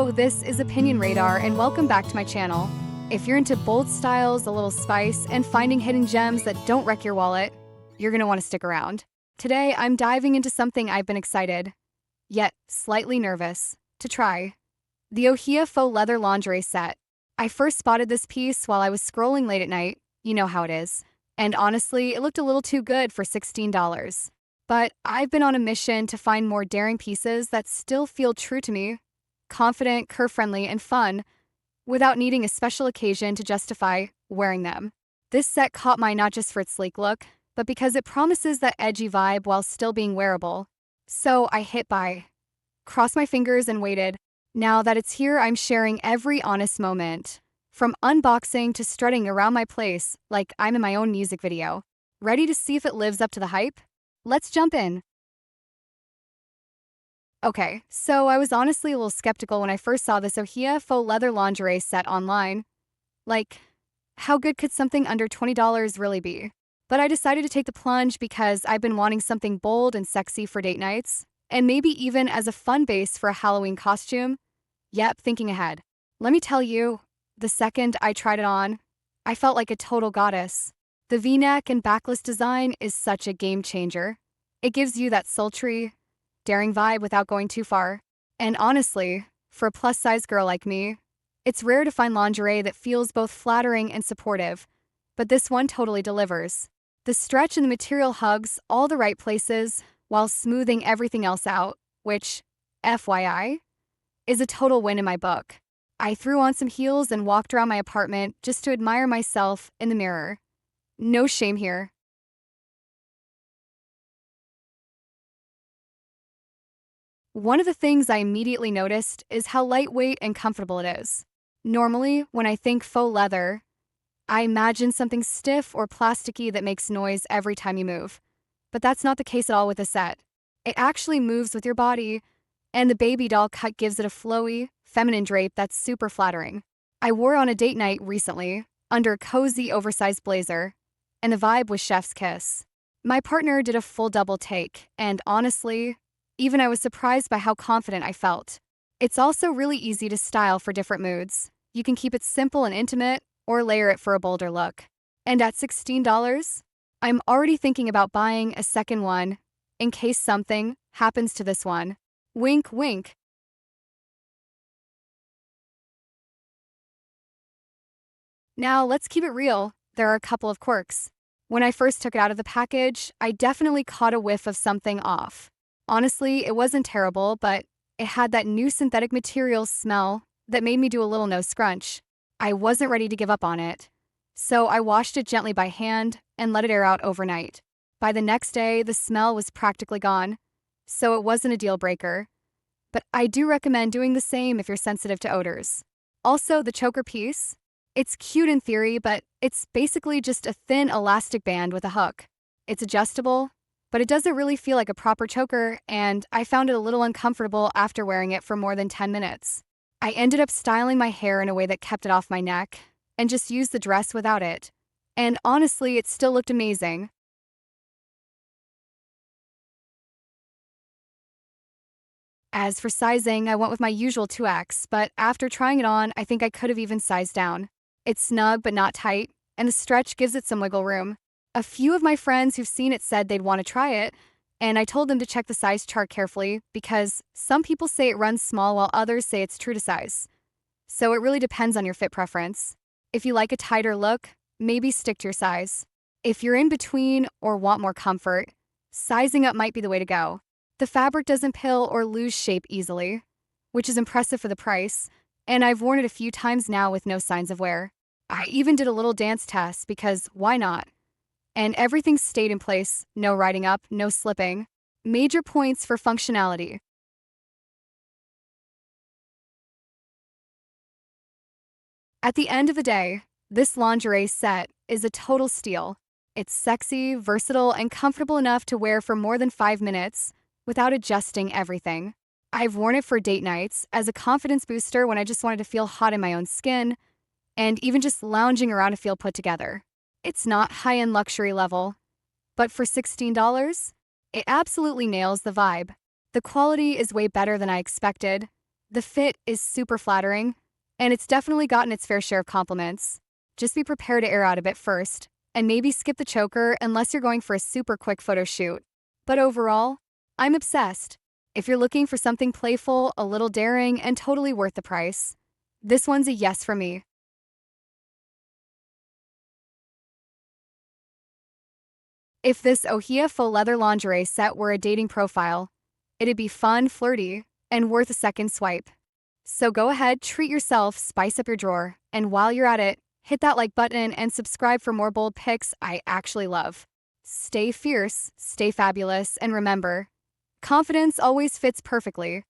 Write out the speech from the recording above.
Hello, this is Opinion Radar, and welcome back to my channel. If you're into bold styles, a little spice, and finding hidden gems that don't wreck your wallet, you're gonna want to stick around. Today, I'm diving into something I've been excited, yet slightly nervous, to try. The ohyeah Faux Leather Lingerie Set. I first spotted this piece while I was scrolling late at night, you know how it is. And honestly, it looked a little too good for $16. But I've been on a mission to find more daring pieces that still feel true to me, confident, curve-friendly, and fun, without needing a special occasion to justify wearing them. This set caught my eye not just for its sleek look, but because it promises that edgy vibe while still being wearable. So I hit buy, crossed my fingers, and waited. Now that it's here, I'm sharing every honest moment. From unboxing to strutting around my place like I'm in my own music video. Ready to see if it lives up to the hype? Let's jump in. Okay, so I was honestly a little skeptical when I first saw this ohyeah Faux Leather Lingerie Set online. Like, how good could something under $20 really be? But I decided to take the plunge because I've been wanting something bold and sexy for date nights, and maybe even as a fun base for a Halloween costume. Yep, thinking ahead. Let me tell you, the second I tried it on, I felt like a total goddess. The V-neck and backless design is such a game changer. It gives you that sultry, daring vibe without going too far. And honestly, for a plus-size girl like me, it's rare to find lingerie that feels both flattering and supportive, but this one totally delivers. The stretch and the material hugs all the right places while smoothing everything else out, which, FYI, is a total win in my book. I threw on some heels and walked around my apartment just to admire myself in the mirror. No shame here. One of the things I immediately noticed is how lightweight and comfortable it is. Normally, when I think faux leather, I imagine something stiff or plasticky that makes noise every time you move. But that's not the case at all with the set. It actually moves with your body, and the baby doll cut gives it a flowy, feminine drape that's super flattering. I wore it on a date night recently, under a cozy, oversized blazer, and the vibe was chef's kiss. My partner did a full double take, and honestly, even I was surprised by how confident I felt. It's also really easy to style for different moods. You can keep it simple and intimate, or layer it for a bolder look. And at $16, I'm already thinking about buying a second one, in case something happens to this one. Wink, wink. Now, let's keep it real. There are a couple of quirks. When I first took it out of the package, I definitely caught a whiff of something off. Honestly, it wasn't terrible, but it had that new synthetic material smell that made me do a little nose scrunch. I wasn't ready to give up on it, so I washed it gently by hand and let it air out overnight. By the next day, the smell was practically gone, so it wasn't a deal breaker. But I do recommend doing the same if you're sensitive to odors. Also, the choker piece. It's cute in theory, but it's basically just a thin elastic band with a hook. It's adjustable, but it doesn't really feel like a proper choker, and I found it a little uncomfortable after wearing it for more than 10 minutes. I ended up styling my hair in a way that kept it off my neck, and just used the dress without it. And honestly, it still looked amazing. As for sizing, I went with my usual 2X, but after trying it on, I think I could have even sized down. It's snug but not tight, and the stretch gives it some wiggle room. A few of my friends who've seen it said they'd want to try it, and I told them to check the size chart carefully because some people say it runs small while others say it's true to size. So it really depends on your fit preference. If you like a tighter look, maybe stick to your size. If you're in between or want more comfort, sizing up might be the way to go. The fabric doesn't pill or lose shape easily, which is impressive for the price, and I've worn it a few times now with no signs of wear. I even did a little dance test because why not? And everything stayed in place, no riding up, no slipping. Major points for functionality. At the end of the day, this lingerie set is a total steal. It's sexy, versatile, and comfortable enough to wear for more than 5 minutes without adjusting everything. I've worn it for date nights, as a confidence booster when I just wanted to feel hot in my own skin, and even just lounging around to feel put together. It's not high-end luxury level, but for $16, it absolutely nails the vibe. The quality is way better than I expected, The fit is super flattering, and it's definitely gotten its fair share of compliments. Just be prepared to air out a bit first, and maybe skip the choker unless you're going for a super quick photo shoot. But overall, I'm obsessed. If you're looking for something playful, a little daring, and totally worth the price, this one's a yes for me. If this ohyeah faux leather lingerie set were a dating profile, it'd be fun, flirty, and worth a second swipe. So go ahead, treat yourself, spice up your drawer, and while you're at it, hit that like button and subscribe for more bold pics I actually love. Stay fierce, stay fabulous, and remember, confidence always fits perfectly.